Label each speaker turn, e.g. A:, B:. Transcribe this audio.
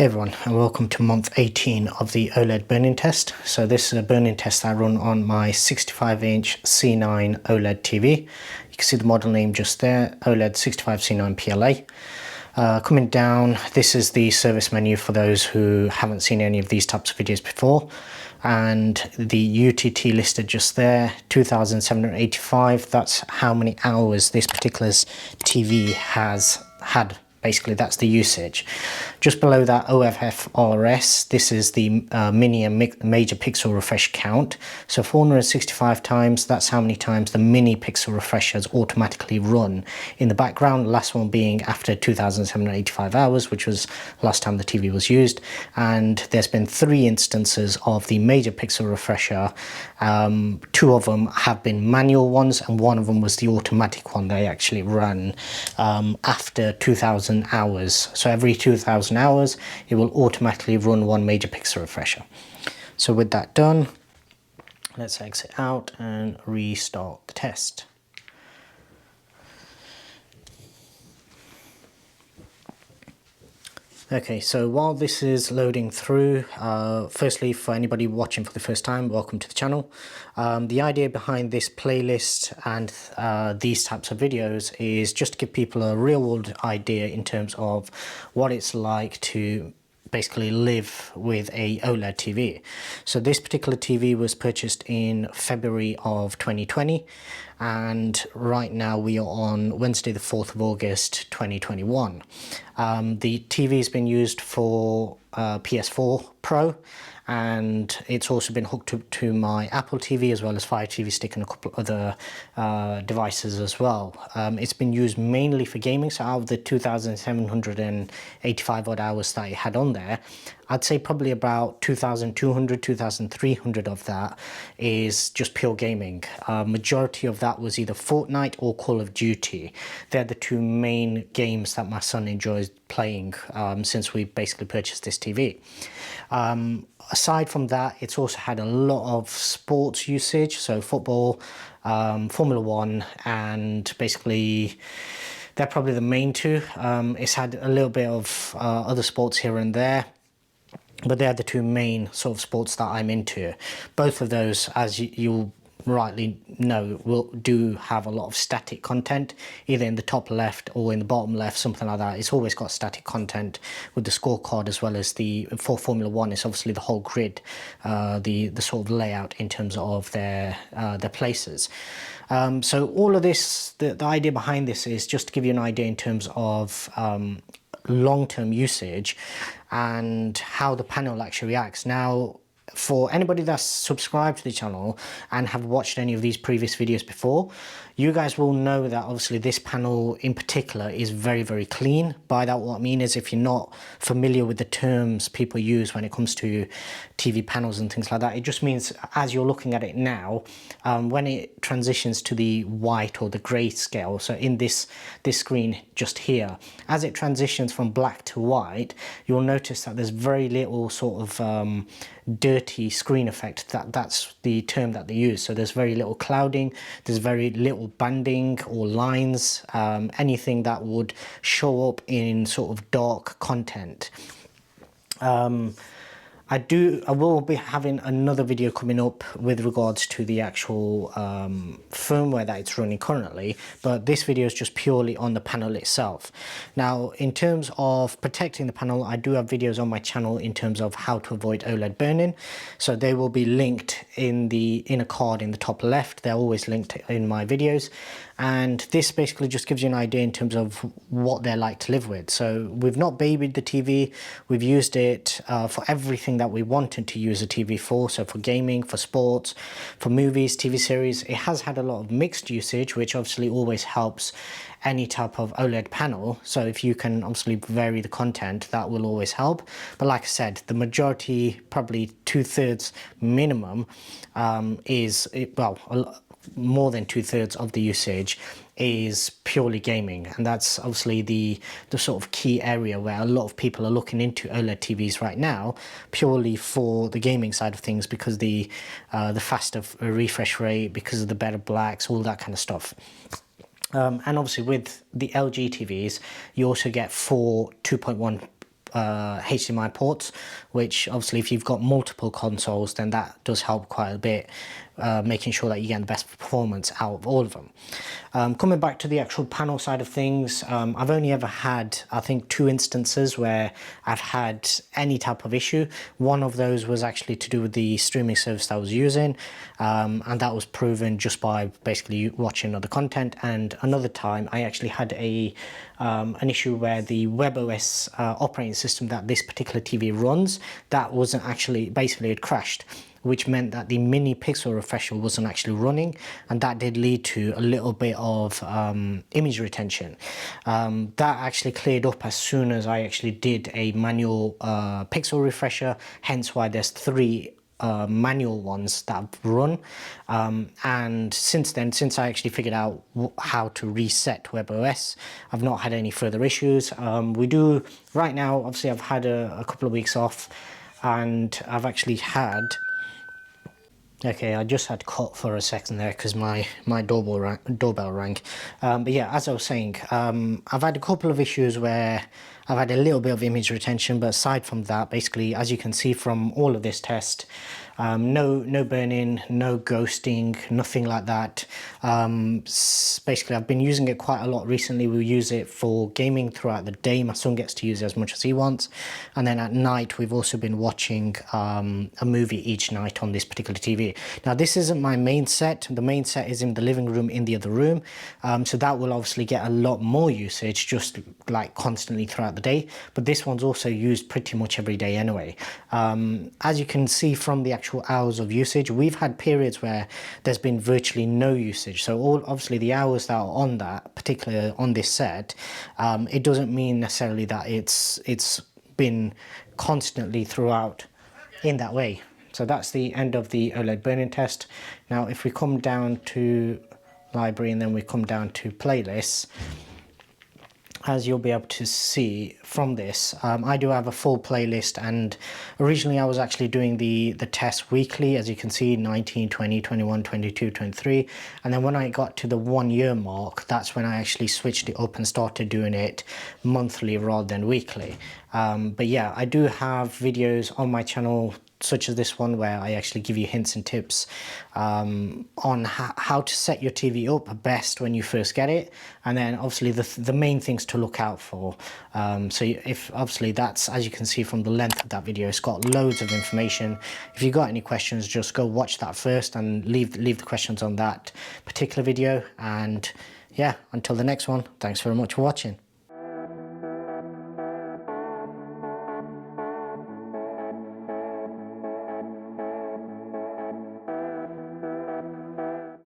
A: Hey everyone, and welcome to month 18 of the OLED burn-in test. So this is a burn-in test I run on my 65-inch C9 OLED TV. You can see the model name just there, OLED 65C9 PLA. Coming down, this is the service menu for those who haven't seen any of these types of videos before. And the UTT listed just there, 2,785. That's how many hours this particular TV has had. Basically, that's the usage. Just below that, OFF-RS, this is the mini and major pixel refresh count. So 465 times, that's how many times the mini pixel refresh has automatically run in the background. Last one being after 2,785 hours, which was last time the TV was used. And there's been 3 instances of the major pixel refresher. 2 of them have been manual ones, and 1 of them was the automatic one they actually ran after 2,000 hours. So every 2,000 hours it will automatically run 1 major pixel refresher. So with that done, let's exit out and restart the test. Okay, so while this is loading through, firstly, for anybody watching for the first time, welcome to the channel. The idea behind this playlist and these types of videos is just to give people a real world idea in terms of what it's like to basically live with a OLED TV. So this particular TV was purchased in February of 2020, and right now we are on Wednesday the 4th of August 2021. The TV has been used for PS4 Pro, and it's also been hooked up to my Apple TV as well as Fire TV Stick and a couple other devices as well. It's been used mainly for gaming, so out of the 2,785 odd hours that it had on there, I'd say probably about 2,200, 2,300 of that is just pure gaming. Majority of that was either Fortnite or Call of Duty. They're the 2 main games that my son enjoys playing since we basically purchased this TV. Aside from that, it's also had a lot of sports usage, so football, Formula 1, and basically they're probably the main 2. It's had a little bit of other sports here and there, but they're the 2 main sort of sports that I'm into. Both of those, as you'll rightly know, do have a lot of static content, either in the top left or in the bottom left, something like that. It's always got static content with the scorecard, as well as for Formula 1, it's obviously the whole grid, the sort of layout in terms of their places. So all of this, the idea behind this is just to give you an idea in terms of long-term usage and how the panel actually reacts. Now, for anybody that's subscribed to the channel and have watched any of these previous videos before, you guys will know that obviously this panel in particular is very, very clean. By that, what I mean is, if you're not familiar with the terms people use when it comes to TV panels and things like that, it just means as you're looking at it now, when it transitions to the white or the grey scale, so in this screen just here, as it transitions from black to white, you'll notice that there's very little sort of dirty screen effect. That's the term that they use. So there's very little clouding, there's very little banding or lines, anything that would show up in sort of dark content. I will be having another video coming up with regards to the actual firmware that it's running currently, but this video is just purely on the panel itself. Now, in terms of protecting the panel, I do have videos on my channel in terms of how to avoid OLED burn-in, so they will be linked in a card in the top left. They're always linked in my videos, and this basically just gives you an idea in terms of what they're like to live with. So we've not babied the TV, we've used it for everything that we wanted to use a TV for, so for gaming, for sports, for movies, TV series. It has had a lot of mixed usage, which obviously always helps any type of OLED panel. So if you can obviously vary the content, that will always help. But like I said, the majority, probably 2/3 minimum, more than 2/3 of the usage is purely gaming, and that's obviously the sort of key area where a lot of people are looking into OLED TVs right now, purely for the gaming side of things, because the faster refresh rate, because of the better blacks, all that kind of stuff. And obviously with the LG TVs, you also get 4 2.1 HDMI ports, which obviously if you've got multiple consoles, then that does help quite a bit, making sure that you get the best performance out of all of them. Coming back to the actual panel side of things, I've only ever had, I think, 2 instances where I've had any type of issue. One of those was actually to do with the streaming service I was using, and that was proven just by basically watching other content. And another time I actually had an issue where the WebOS operating system that this particular TV runs, that wasn't actually, basically it crashed, which meant that the mini pixel refresher wasn't actually running, and that did lead to a little bit of image retention. That actually cleared up as soon as I actually did a manual pixel refresher, hence why there's 3 manual ones that I've run, and since then, since I actually figured out how to reset WebOS, I've not had any further issues. We do right now, obviously I've had a couple of weeks off, and I've actually had, okay, I just had cut for a second there because my doorbell rang. But yeah, as I was saying, I've had a couple of issues where I've had a little bit of image retention, but aside from that, basically, as you can see from all of this test, no burning, no ghosting, nothing like that. Basically, I've been using it quite a lot recently. We use it for gaming throughout the day. My son gets to use it as much as he wants. And then at night, we've also been watching a movie each night on this particular TV. Now, this isn't my main set. The main set is in the living room in the other room. So that will obviously get a lot more usage, just like constantly throughout the day. But this one's also used pretty much every day anyway. As you can see from the actual hours of usage, we've had periods where there's been virtually no usage. So obviously the hours that are on that, particularly on this set, it doesn't mean necessarily that it's been constantly throughout in that way. So that's the end of the OLED burn-in test. Now if we come down to library and then we come down to playlists, as you'll be able to see from this, I do have a full playlist, and originally I was actually doing the test weekly, as you can see, 19, 20, 21, 22, 23, and then when I got to the 1 year mark, that's when I actually switched it up and started doing it monthly rather than weekly. But yeah, I do have videos on my channel such as this one where I actually give you hints and tips on how to set your TV up best when you first get it, and then obviously the main things to look out for. So if obviously that's, as you can see from the length of that video, it's got loads of information. If you got any questions, just go watch that first and leave the questions on that particular video. And yeah, until the next one, thanks very much for watching.